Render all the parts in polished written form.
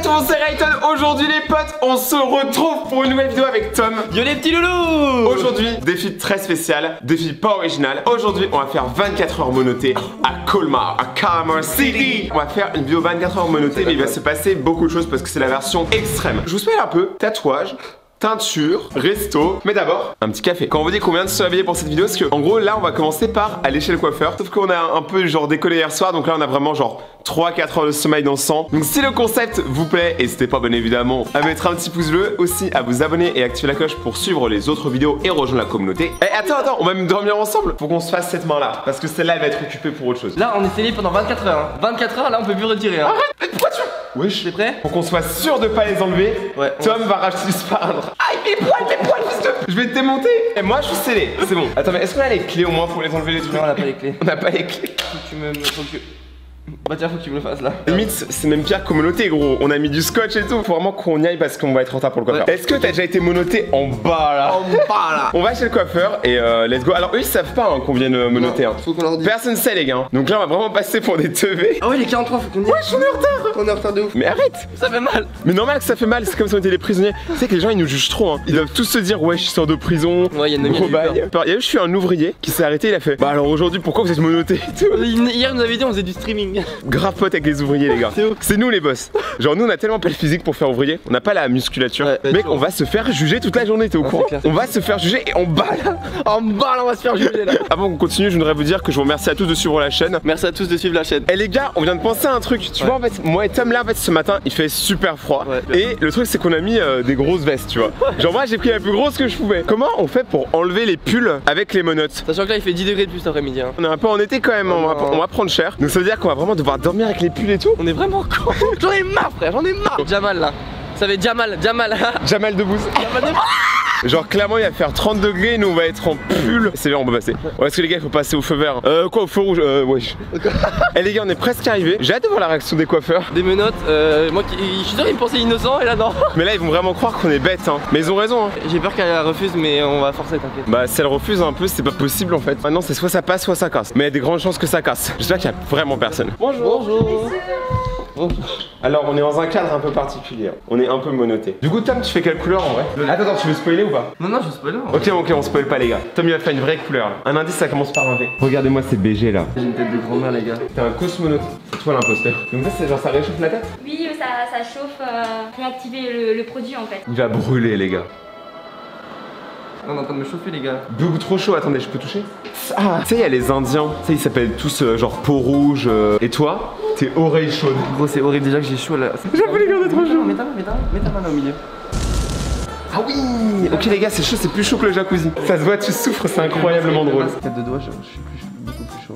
tout le monde, c'est Rayton. Aujourd'hui les potes, on se retrouve pour une nouvelle vidéo avec Tom. Yo les petits loulous. Aujourd'hui, défi très spécial, défi pas original. Aujourd'hui, on va faire 24 heures monotées à Colmar, à Colmar City. On va faire une vidéo 24 heures monotées, mais il va se passer beaucoup de choses parce que c'est la version extrême. Je vous spoil un peu, tatouage, teinture, resto, mais d'abord un petit café. Quand on vous dit qu'on vient de se réveiller pour cette vidéo, c'est que en gros là on va commencer par aller chez le coiffeur. Sauf qu'on a un peu genre décollé hier soir, donc là on a vraiment genre 3-4 heures de sommeil dans le sang. Donc si le concept vous plaît, n'hésitez pas bien évidemment à mettre un petit pouce bleu, aussi à vous abonner et activer la cloche pour suivre les autres vidéos et rejoindre la communauté. Et attends, on va même dormir ensemble. Faut qu'on se fasse cette main là, parce que celle-là elle va être occupée pour autre chose. Là on est scellé pendant 24 heures. 24 heures là on peut plus retirer. Arrête, mais pourquoi tu... Wesh, t'es prêt? Pour qu'on soit sûr de pas les enlever, ouais, Tom va racheter du sparadrap. Aïe, mes poils, fils de... Je vais te démonter. Et moi, je suis scellé. C'est bon. Attends, mais est-ce qu'on a les clés au moins pour les enlever les trucs? Non, on a pas les clés. On n'a pas les clés. Faut que tu me... Bah tiens, faut que tu me le fasses là. Limite, c'est même pire qu'au monoté, gros. On a mis du scotch et tout. Faut vraiment qu'on y aille parce qu'on va être en retard pour le coiffeur. Ouais. Est-ce que t'as déjà été monoté en bas là? En bas là. On va chez le coiffeur et let's go. Alors eux ils savent pas hein, qu'on vienne monoter. Hein. Faut qu'on leur dise. Personne sait les gars. Donc là on va vraiment passer pour des teubés. Ah ouais, les 43, faut qu'on y aille. Ouais, j'en ai en retard. On est en retard de ouf. Mais arrête. Ça fait mal. Mais normal que ça fait mal, c'est comme si on était des prisonniers. Tu sais que les gens ils nous jugent trop hein. Ils doivent tous se dire ouais je sors de prison. Ouais, il y a une je suis un ouvrier qui s'est arrêté, il a fait bah alors aujourd'hui pourquoi vous êtes monoté et tout. Hier nous avait dit on faisait du streaming. Grave pote avec les ouvriers les gars. C'est nous les boss. Genre nous on a tellement pas le physique pour faire ouvrier, on n'a pas la musculature. Ouais, mec on va se faire juger toute la journée, t'es au courant? On va se faire juger et en bas là. En bas là on va se faire juger là. Avant qu'on continue, je voudrais vous dire que je vous remercie à tous de suivre la chaîne. Merci à tous de suivre la chaîne. Et les gars, on vient de penser à un truc. Tu vois en fait, moi et Tom là en fait ce matin il fait super froid. Et le truc c'est qu'on a mis des grosses vestes, tu vois. Genre moi j'ai pris la plus grosse que je pouvais. Comment on fait pour enlever les pulls avec les menottes? Sachant que là il fait 10 degrés de plus cet après-midi hein. On est un peu en été quand même, on va prendre cher. Donc ça veut dire qu'on va vraiment devoir dormir avec les pulls et tout. On est vraiment con. J'en ai marre frère, j'en ai marre. Jamal là. Ça va être Jamal. Jamal Debbouze. Genre clairement il va faire 30 degrés, nous on va être en pull. C'est bien, on peut passer. Ouais, est-ce que les gars il faut passer au feu vert? Quoi au feu rouge? Wesh. Et les gars on est presque arrivés. J'ai hâte de voir la réaction des coiffeurs. Des menottes, moi je suis sûr ils me pensaient innocent et là non. Mais là ils vont vraiment croire qu'on est bêtes hein. Mais ils ont raison hein. J'ai peur qu'elle refuse mais on va forcer, t'inquiète. Bah si elle refuse un peu c'est pas possible en fait. Maintenant c'est soit ça passe soit ça casse. Mais il y a des grandes chances que ça casse. J'espère qu'il y a vraiment personne. Bonjour. Alors on est dans un cadre un peu particulier, on est un peu monoté. Du coup Tom tu fais quelle couleur en vrai? Attends, tu veux spoiler ou pas? Non je spoil. Ok on spoil pas les gars. Tom il va faire une vraie couleur là. Un indice ça commence par un V. Regardez-moi ces BG là. J'ai une tête de grand-mère les gars. T'es un cosmonaute, c'est toi l'imposteur. Donc ça c'est genre ça réchauffe la tête? Oui ça chauffe, réactiver le produit en fait. Il va brûler les gars. On est en train de me chauffer les gars. Beaucoup trop chaud, attendez je peux toucher? Ah tu sais il y a les indiens, tu sais ils s'appellent tous genre peau rouge et toi? T'es oreille chaude. Gros c'est horrible déjà que j'ai chaud là. J'avoue les gars on est trop chaud. Mets ta main là au milieu. Ah oui. Ok les gars c'est chaud, c'est plus chaud que le jacuzzi. Ça se voit tu souffres, c'est incroyablement drôle. Tête de doigt je suis beaucoup plus chaud.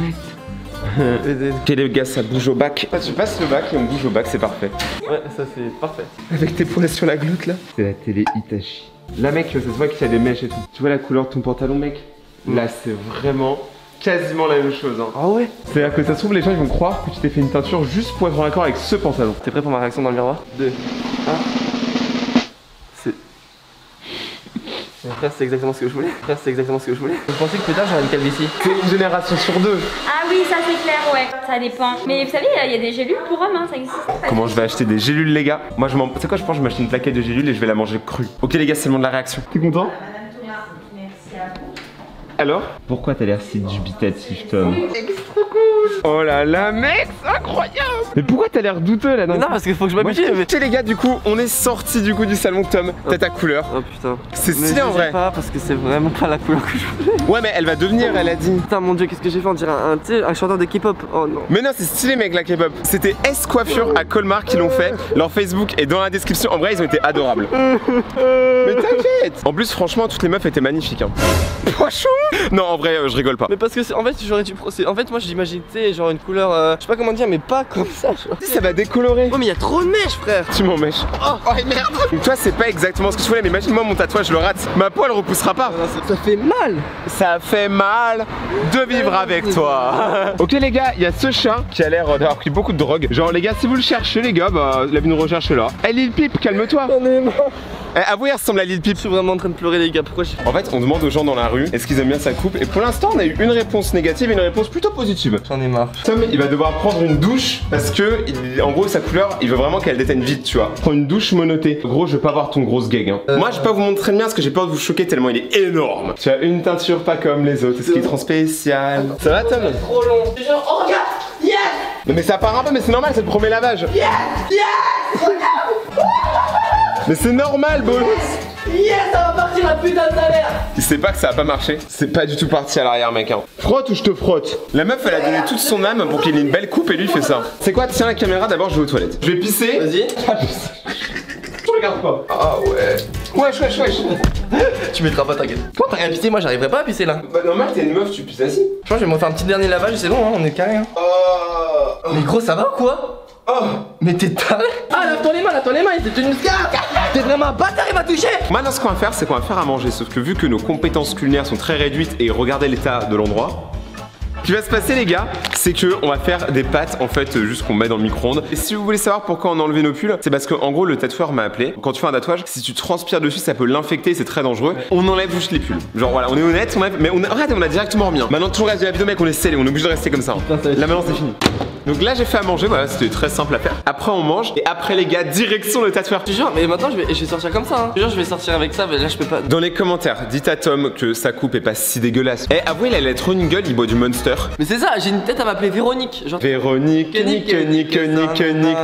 Ouais. Ok les gars ça bouge au bac. Tu passes le bac et on bouge au bac, c'est parfait. Ouais ça c'est parfait. Avec tes poils sur la gloute là. C'est la télé Hitachi. Là mec ça se voit qu'il y a des mèches et tout. Tu vois la couleur de ton pantalon mec? Là c'est vraiment quasiment la même chose hein. Ah ouais? C'est-à-dire que ça se trouve les gens ils vont croire que tu t'es fait une teinture juste pour être en accord avec ce pantalon. T'es prêt pour ma réaction dans le miroir? 2, 1. C'est... Frère c'est exactement ce que je voulais. Je pensais que plus tard j'aurais une calvitie. C'est une génération sur deux. Ah oui ça c'est clair ouais, ça dépend. Mais vous savez il y a des gélules pour hommes hein, ça existe. Comment je vais acheter des gélules les gars? Moi je m'en... Tu sais quoi je pense que je vais m'acheter une plaquette de gélules et je vais la manger crue. Ok les gars c'est le moment de la réaction. T'es content? Alors? Pourquoi t'as l'air si dubitatif, Tom? Oh là là, mec, c'est incroyable! Mais pourquoi t'as l'air douteux là? Non, parce qu'il faut que je m'habitue. Tu sais les gars, du coup, on est sorti du coup du salon Tom. T'as ta couleur. Oh putain. C'est stylé en vrai. Pas parce que c'est vraiment pas la couleur que je voulais. Ouais, mais elle va devenir, elle a dit. Putain, mon dieu, qu'est-ce que j'ai fait? On dirait un chanteur de K-pop. Oh non. Mais non, c'est stylé, mec, la K-pop. C'était S Coiffure à Colmar qui l'ont fait. Leur Facebook est dans la description. En vrai, ils ont été adorables. Mais t'inquiète. En plus, franchement, toutes les meufs étaient magnifiques. Hein. Poisson. Non, en vrai, je rigole pas. Mais parce que en fait, j'aurais dû procéder. En fait, moi, j'imagine, tu sais, genre une couleur, je sais pas comment dire, mais pas comme ça. Ça va décolorer. Oh, mais il y a trop de mèches, frère. Tu m'en mèches. Oh merde. Donc toi, c'est pas exactement ce que tu voulais, mais imagine-moi mon tatouage, je le rate. Ma peau, elle repoussera pas. Ça fait mal. Ça fait mal de vivre avec toi. Ok les gars, il y a ce chat qui a l'air d'avoir pris beaucoup de drogue. Genre les gars, si vous le cherchez les gars, bah la vie nous recherche là. Elle est pipe, calme-toi. J'en ai marre. Avouez, elle ressemble à Lil Peep. Je suis vraiment en train de pleurer les gars, pourquoi j'ai... En fait, on demande aux gens dans la rue est-ce qu'ils aiment bien sa coupe. Et pour l'instant, on a eu une réponse négative et une réponse plutôt positive. J'en ai marre. Tom, il va devoir prendre une douche parce que, en gros, sa couleur, il veut vraiment qu'elle déteigne vite, tu vois. Prends une douche monotée. Gros, je vais pas voir ton grosse gag. Hein. Moi, je vais pas vous montrer le mien parce que j'ai peur de vous choquer tellement il est énorme. Tu as une teinture pas comme les autres. Est-ce qu'il est trop spécial? Ça va, Tom? Trop long. C'est genre, oh regarde, yes. Non, mais ça part un peu, mais c'est normal, c'est le premier lavage. Yes, yes. Mais c'est normal, bolos. Yes, ça va partir la putain de salaire. Il sait pas que ça va pas marcher. C'est pas du tout parti à l'arrière, mec. Hein. Frotte ou je te frotte? La meuf, elle a donné toute son âme pour qu'il ait une belle coupe et lui il fait ça. C'est quoi? Tiens la caméra, d'abord je vais aux toilettes. Je vais pisser. Vas-y. Je regarde pas. Ah ouais. Wesh. Tu mettras pas, t'inquiète. Comment t'as rien à pisser? Moi j'arriverai pas à pisser là. Bah normal, t'es une meuf, tu pisses assis. Je pense que je vais me refaire un petit dernier lavage et c'est bon, hein, on est carré. Hein. Mais gros, ça va ou quoi? Oh. Mais t'es taré. Ah, lave-toi les mains, il était une scarpe. T'es vraiment un bâtard, il m'a touché. Maintenant, ce qu'on va faire, c'est qu'on va faire à manger. Sauf que vu que nos compétences culinaires sont très réduites et regardez l'état de l'endroit. Ce qui va se passer les gars, c'est que on va faire des pâtes en fait juste qu'on met dans le micro-ondes. Et si vous voulez savoir pourquoi on a enlevé nos pulls, c'est parce que en gros le tatoueur m'a appelé. Quand tu fais un tatouage, si tu transpires dessus, ça peut l'infecter, c'est très dangereux. On enlève juste les pulls. Genre voilà, on est honnête, mais on a directement remis. Maintenant tout le reste de la vidéo mec, on est scellé, on est obligé de rester comme ça. Là maintenant c'est fini. Donc là j'ai fait à manger, voilà, c'était très simple à faire. Après on mange et après les gars, direction le tatoueur. Je te jure, mais maintenant je vais sortir comme ça. Hein. Je te jure, je vais sortir avec ça, mais là je peux pas. Dans les commentaires, dites à Tom que sa coupe est pas si dégueulasse. Eh, avouez, il a trop une gueule, il boit du Monster. Mais c'est ça, j'ai une tête à m'appeler Véronique. Genre... Véronique, nique,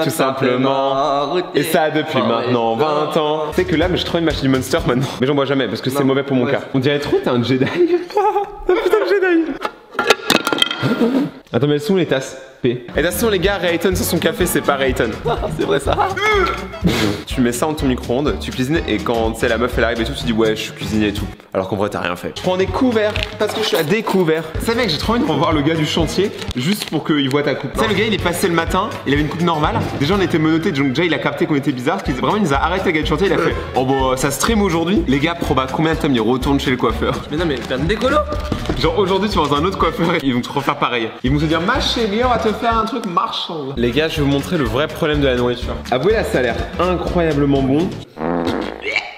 tout simplement. Et ça depuis maintenant 20 ans. Tu sais que là, mais je trouve une machine Monster maintenant. Mais j'en bois jamais parce que c'est mauvais pour mon cas. On dirait trop, t'es un Jedi. Putain de Jedi. Attends, mais elles sont les tasses P. Et de toute façon, les gars, Rayton sans son café, c'est pas Rayton. C'est vrai ça. Tu mets ça dans ton micro-ondes, tu cuisines et quand tu sais la meuf elle arrive et tout, tu dis ouais, je suis cuisinier et tout. Alors qu'en vrai, t'as rien fait. Je prends des couverts parce que je suis à découvert. Tu sais, mec, j'ai trop envie de revoir le gars du chantier juste pour qu'il voit ta coupe. Tu sais, le gars il est passé le matin, il avait une coupe normale. Déjà, on était menottés, donc déjà il a capté qu'on était bizarre. Parce qu'il vraiment, il nous a arrêté le gars du chantier, il a fait oh bah ça stream aujourd'hui. Les gars, proba combien de temps il retourne chez le coiffeur? Mais non, mais faire une décolo. Genre aujourd'hui, tu vas dans un autre coiffeur et ils vont te refaire pareil. Ils vont te dire ma chérie, on va te faire un truc marchand. Les gars, je vais vous montrer le vrai problème de la nourriture. Avouez là, ça a l'air incroyablement bon.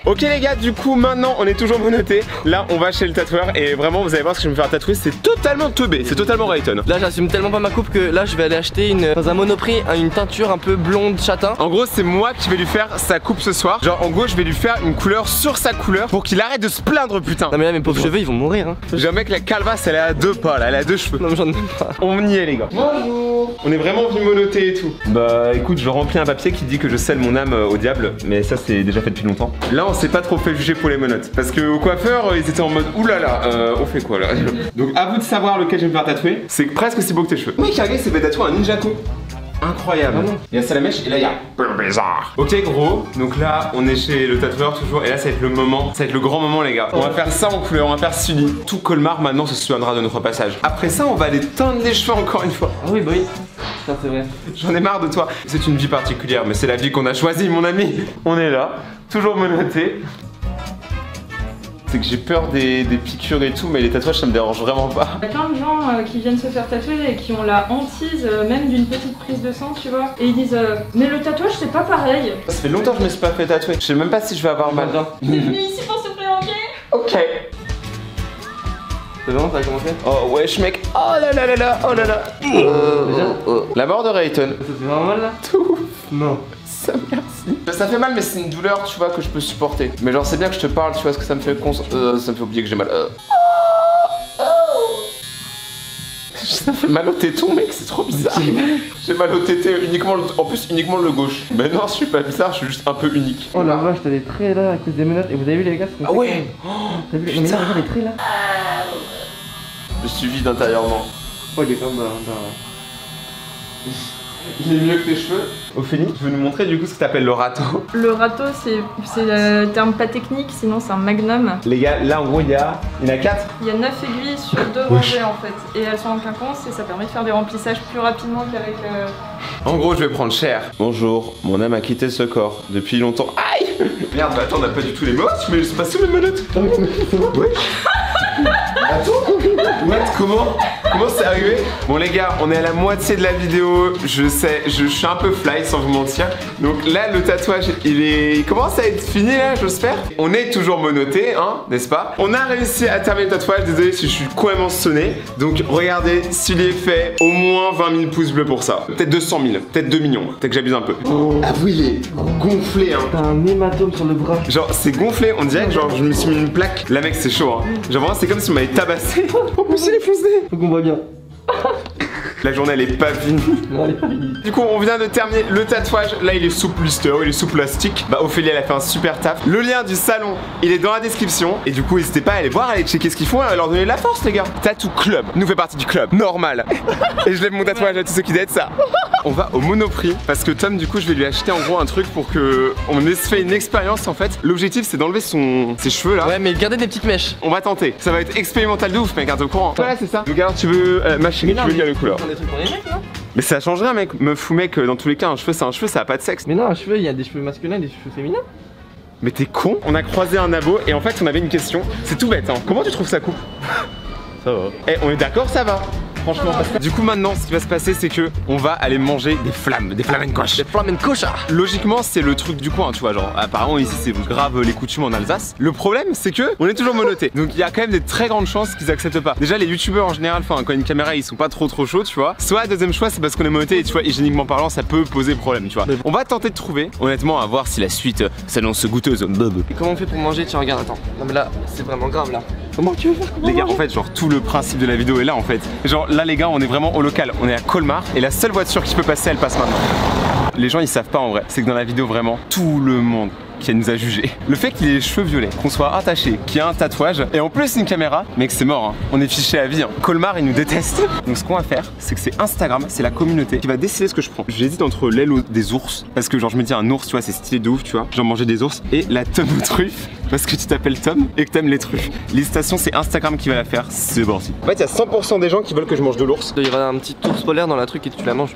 Ok les gars, du coup maintenant on est toujours menotté. Là on va chez le tatoueur et vraiment vous allez voir ce que je vais me faire tatouer, c'est totalement teubé, c'est totalement Rayton. Là j'assume tellement pas ma coupe que là je vais aller acheter dans un Monoprix une teinture un peu blonde châtain. En gros c'est moi qui vais lui faire sa coupe ce soir. Genre en gros je vais lui faire une couleur sur sa couleur pour qu'il arrête de se plaindre putain. Non mais là mes pauvres cheveux ils vont mourir hein. J'ai un mec la calvasse elle est à 2 pas là, elle est à 2 cheveux. Non mais j'en ai pas. On y est les gars. Bonjour. On est vraiment venu monoter et tout. Bah écoute je remplis un papier qui dit que je scelle mon âme au diable. Mais ça c'est déjà fait depuis longtemps. Là on s'est pas trop fait juger pour les menottes. Parce que au coiffeur, ils étaient en mode oulala, on fait quoi là? Donc à vous de savoir lequel je vais me faire tatouer. C'est presque aussi beau que tes cheveux. Mec, regardez, c'est fait tatouer un ninjaku. Incroyable. Il y a ça la mèche et là il y a bizarre. Ok gros, donc là on est chez le tatoueur toujours et là ça va être le moment, ça va être le grand moment les gars. On va faire ça en couleur, on va faire Sully. Tout Colmar maintenant se souviendra de notre passage. Après ça on va aller teindre les cheveux encore une fois. Ah oui bah oui, ça c'est vrai. J'en ai marre de toi. C'est une vie particulière mais c'est la vie qu'on a choisie mon ami. On est là, toujours menotté. C'est que j'ai peur des piqûres et tout, mais les tatouages ça me dérange vraiment pas. Il y a plein de gens qui viennent se faire tatouer et qui ont la hantise même d'une petite prise de sang, tu vois. Et ils disent mais le tatouage c'est pas pareil. Ça fait longtemps que je me suis pas fait tatouer. Je sais même pas si je vais avoir mal. T'es venu ici pour souffler en pied. Ok. C'est bon, ça a commencé? Oh wesh mec. Oh là là là là, oh là là. La mort de Rayton. Ça fait vraiment mal là? Tout. Non. Ça merci. Ça fait mal mais c'est une douleur tu vois que je peux supporter. Mais genre c'est bien que je te parle tu vois ce que ça me fait ça me fait oublier que j'ai mal. Ça fait mal au téton mec, c'est trop bizarre. J'ai mal au tété uniquement en plus uniquement le gauche. Mais non je suis pas bizarre, je suis juste un peu unique. Oh la vache, t'as des traits là à cause des menottes. Et vous avez vu les gars? Ah ouais. T'as vu les traits là? Je suis vide intérieurement. Oh il est comme Il est mieux que tes cheveux. Ophélie, tu veux nous montrer du coup ce que t'appelles le râteau? Le râteau c'est le terme pas technique, sinon c'est un magnum. Les gars, là en gros il y en a 4. Il y a 9 aiguilles sur 2 rangées en fait. Et elles sont en quinconce et ça permet de faire des remplissages plus rapidement qu'avec... En gros je vais prendre cher. Bonjour, mon âme a quitté ce corps depuis longtemps. Aïe. Merde, bah attends on a pas du tout les mots, mais c'est pas sous les menottes. Ouais. Attends. What? Comment? Comment c'est arrivé? Bon les gars, on est à la moitié de la vidéo. Je sais, je suis un peu fly sans vous mentir. Donc là, le tatouage, il commence à être fini là, j'espère. On est toujours menotté, hein, n'est-ce pas? On a réussi à terminer le tatouage. Désolé si je suis complètement sonné. Donc regardez, s'il est fait, au moins 20 000 pouces bleus pour ça. Peut-être 200 000, peut-être 2 millions. Peut-être que j'abuse un peu. Ah oui, il est gonflé, hein. T'as un hématome sur le bras. Genre, c'est gonflé, on dirait que genre je me suis mis une plaque. Là, mec, c'est chaud, hein. Genre, vraiment, c'est comme si on m'avait tabassé. En plus, il est foncé. Faut qu'on voit bien. La journée elle est pas finie. Du coup on vient de terminer le tatouage. Là il est sous blister, il est sous plastique. Bah Ophélie elle a fait un super taf. Le lien du salon il est dans la description. Et du coup n'hésitez pas à aller voir, à aller checker ce qu'ils font, à leur donner de la force les gars. Tattoo Club, nous fait partie du club, normal. Et je lève mon tatouage à tous ceux qui datent ça. On va au Monoprix parce que Tom du coup je vais lui acheter en gros un truc pour que on ait fait une expérience en fait. L'objectif c'est d'enlever ses cheveux là. Ouais mais garder des petites mèches. On va tenter, ça va être expérimental de ouf mec, t'es au courant. Voilà c'est ça. Donc alors tu veux ma chérie, tu veux dire les couleurs. Des trucs pour les mecs, là. Mais ça change rien mec, meuf ou mec, dans tous les cas un cheveu c'est un cheveu, ça a pas de sexe. Mais non, un cheveu, il y a des cheveux masculins et des cheveux féminins. Mais t'es con. On a croisé un abo et en fait on avait une question. C'est tout bête hein. Comment tu trouves ça coupe? Ça va. Eh on est d'accord ça va? Franchement. Du coup maintenant ce qui va se passer c'est que on va aller manger des flamencoches. Des flamencoches. Logiquement c'est le truc du coin tu vois, genre apparemment ici c'est grave les coutumes en Alsace. Le problème c'est que on est toujours menotté. Donc il y a quand même des très grandes chances qu'ils acceptent pas. Déjà les youtubeurs en général, enfin quand une caméra ils sont pas trop chauds tu vois. Soit deuxième choix c'est parce qu'on est menotté et tu vois hygiéniquement parlant ça peut poser problème tu vois. On va tenter de trouver honnêtement à voir si la suite s'annonce goûteuse. Et comment on fait pour manger? Tiens regarde attends. Non mais là c'est vraiment grave là. Comment tu veux faire? Les gars en fait genre tout le principe de la vidéo est là en fait. Genre là les gars on est vraiment au local, on est à Colmar et la seule voiture qui peut passer elle passe maintenant. Les gens ils savent pas en vrai, c'est que dans la vidéo vraiment tout le monde qui nous a jugé. Le fait qu'il ait les cheveux violets, qu'on soit attaché, qu'il y ait un tatouage et en plus une caméra, mec c'est mort hein. On est fiché à vie hein. Colmar il nous déteste. Donc ce qu'on va faire c'est que c'est Instagram, c'est la communauté qui va décider ce que je prends. J'hésite entre l'aile des ours parce que genre je me dis un ours tu vois c'est stylé de ouf tu vois. Genre manger des ours et la tonne aux truffes parce que tu t'appelles Tom et que t'aimes les truffes. L'hésitation c'est Instagram qui va la faire, c'est parti. En fait il y a 100% des gens qui veulent que je mange de l'ours. Il y aura un petit ours polaire dans la truc et tu la manges.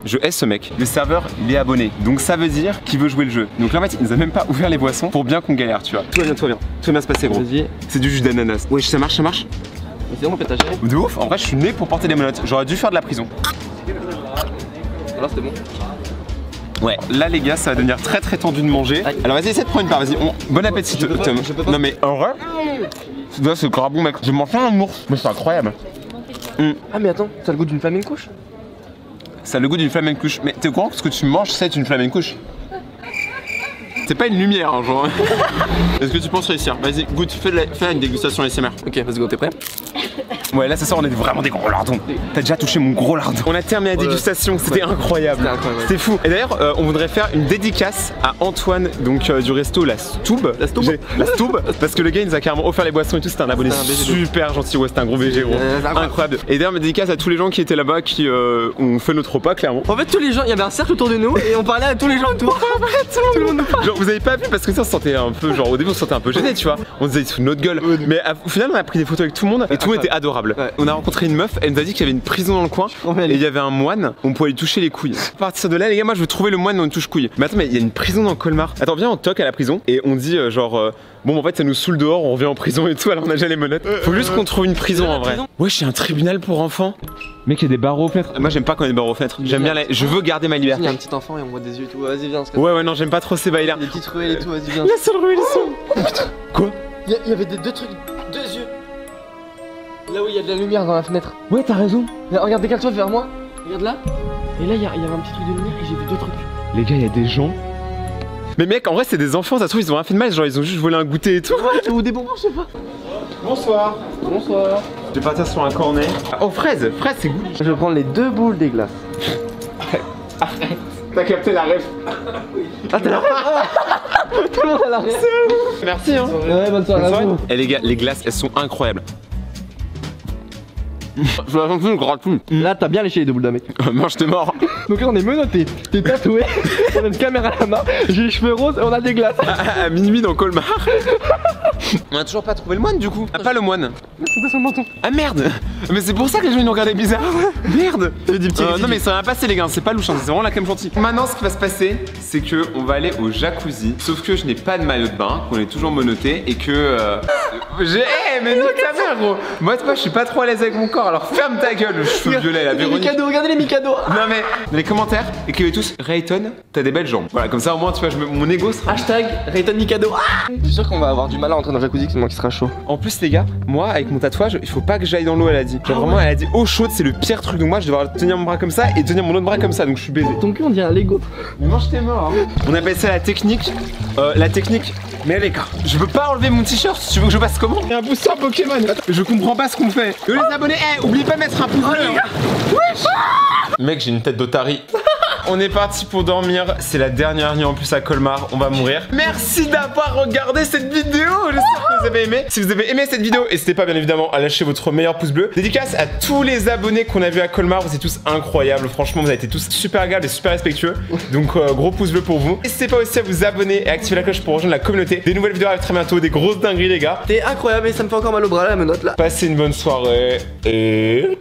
Je hais ce mec. Le serveur, il est abonné. Donc ça veut dire qu'il veut jouer le jeu. Donc là en fait, il nous a même pas ouvert les boissons pour bien qu'on galère, tu vois. Tout va bien, tout va bien. Tout va bien se passer, gros. C'est du jus d'ananas. Ouais, ça marche, ça marche. C'est bon, peut-être. De ouf. En vrai, je suis né pour porter des menottes. J'aurais dû faire de la prison. Là, c'était bon. Ouais, là les gars, ça va devenir très très tendu de manger. Alors vas-y, essaie de prendre une part, vas-y. Bon appétit, Tom. Non mais en vrai, c'est grave bon mec. J'ai mangé un ours, mais c'est incroyable. Ah mais attends, ça a le goût d'une flamencouche. Ça a le goût d'une flamencouche. Mais t'es au courant que ce que tu manges c'est une flamencouche? C'est pas une lumière hein, genre. Est-ce que tu penses réussir? Vas-y, goûte, fais une dégustation ASMR. Ok, let's go, t'es prêt? Ouais, là c'est ça, on est vraiment des gros lardons. T'as déjà touché mon gros lardon. On a terminé la dégustation, c'était incroyable. C'était fou. Et d'ailleurs, on voudrait faire une dédicace à Antoine, donc du resto La Stoube. La Stoube. Parce que le gars il nous a carrément offert les boissons et tout, c'était un abonné super gentil. Ouais, c'était un gros VG gros. Incroyable. Et d'ailleurs, ma dédicace à tous les gens qui étaient là-bas, qui ont fait notre repas clairement. En fait, tous les gens, il y avait un cercle autour de nous et on parlait à tous les gens autour. Tout le monde nous parlait. Genre, vous avez pas vu parce que ça on se sentait un peu, genre au début on se sentait un peu gêné, tu vois. On se disait sous notre gueule. Mais au final, on a pris des photos avec tout le monde et tout le monde était adorable. Ouais. On a rencontré une meuf, elle nous a dit qu'il y avait une prison dans le coin et il y avait un moine, on pouvait lui toucher les couilles. À partir de là, les gars, moi je veux trouver le moine où on touche couilles. Mais attends, mais il y a une prison dans Colmar. Attends, viens, on toque à la prison et on dit bon, en fait, ça nous saoule dehors, on revient en prison et tout, alors on a déjà les menottes. Faut juste qu'on trouve une prison en vrai. Ouais, j'ai un tribunal pour enfants. Mec, il y a des barreaux aux fenêtres. Moi, j'aime pas quand il y a des barreaux aux fenêtres. J'aime bien je veux garder ma liberté. Il y a un petit enfant et on voit des yeux et tout. Vas-y, viens. Ouais, non, j'aime pas trop ces bails-là. Des petites ruelles et tout, vas-y, viens. La seule ruelle, ils sont. Oh putain. Quoi? Il y avait deux trucs, deux yeux. Là où il y a de la lumière dans la fenêtre. Ouais, t'as raison. Là, regarde, décale-toi vers moi. Regarde là. Et là, il y avait un petit truc de lumière et j'ai vu deux trucs. Les gars, il y a des gens. Mais mec, en vrai, c'est des enfants, ça se trouve, ils ont rien fait de mal, genre ils ont juste volé un goûter et tout. Ouais, ou des bonbons, je sais pas. Bonsoir. Bonsoir. Je vais partir sur un cornet. Oh, fraise, c'est goût. Je vais prendre les deux boules des glaces. Arrête. T'as capté la rêve. Ah, t'as la rêve. Tout le monde a la rêve. Merci hein. Ouais, bonne soirée à vous. Eh les gars, les glaces, elles sont incroyables. Je la sens gratuite. Là, t'as bien léché les deux boules d'un mec. Mange, t'es mort. Donc là, on est menotté. T'es tatoué. On a une caméra à la main. J'ai les cheveux roses et on a des glaces. À minuit dans Colmar. On a toujours pas trouvé le moine du coup. Ah, pas le moine. T'as son menton. Ah merde. Mais c'est pour ça que les gens ils nous regardaient bizarre. Merde. Non mais ça va passer les gars, c'est pas louche, c'est vraiment la crème chantilly. Maintenant ce qui va se passer, c'est que on va aller au jacuzzi. Sauf que je n'ai pas de maillot de bain, qu'on est toujours menotté et que mais nique ta mère gros. Moi je suis pas trop à l'aise avec mon corps, alors ferme ta gueule, le cheveu violet la Véronique. Les Mikado, regardez les Mikado. Non mais dans les commentaires, écrivez tous Rayton, t'as des belles jambes. Voilà, comme ça au moins tu vois, mon ego sera. Hashtag Rayton Mikado. Je suis sûr qu'on va avoir du mal à entrer dans le jacuzzi, c'est moi qui sera chaud. En plus les gars, moi avec mon tatouage, il faut pas que j'aille dans l'eau, elle a dit. Genre vraiment elle a dit eau chaude, c'est le pire truc. Donc moi je vais devoir tenir mon bras comme ça et tenir mon autre bras comme ça, donc je suis baisé. Ton cul on dirait un Lego. Mais mange tes morts hein. On appelle ça la technique. Mais les gars, je veux pas enlever mon t-shirt, tu veux que je passe comment? Il y a un booster Pokémon. Attends, je comprends pas ce qu'on fait. Les abonnés, oubliez pas de mettre un pouce bleu. Mec, j'ai une tête d'Otari. On est parti pour dormir, c'est la dernière nuit en plus à Colmar, on va mourir. Merci d'avoir regardé cette vidéo, j'espère que vous avez aimé. Si vous avez aimé cette vidéo, n'hésitez pas bien évidemment à lâcher votre meilleur pouce bleu. Dédicace à tous les abonnés qu'on a vus à Colmar, vous êtes tous incroyables, franchement vous avez été tous super agables et super respectueux. Donc gros pouce bleu pour vous. N'hésitez pas aussi à vous abonner et à activer la cloche pour rejoindre la communauté. Des nouvelles vidéos arrivent très bientôt, des grosses dingueries les gars. T'es incroyable et ça me fait encore mal au bras la menotte là. Passez une bonne soirée et...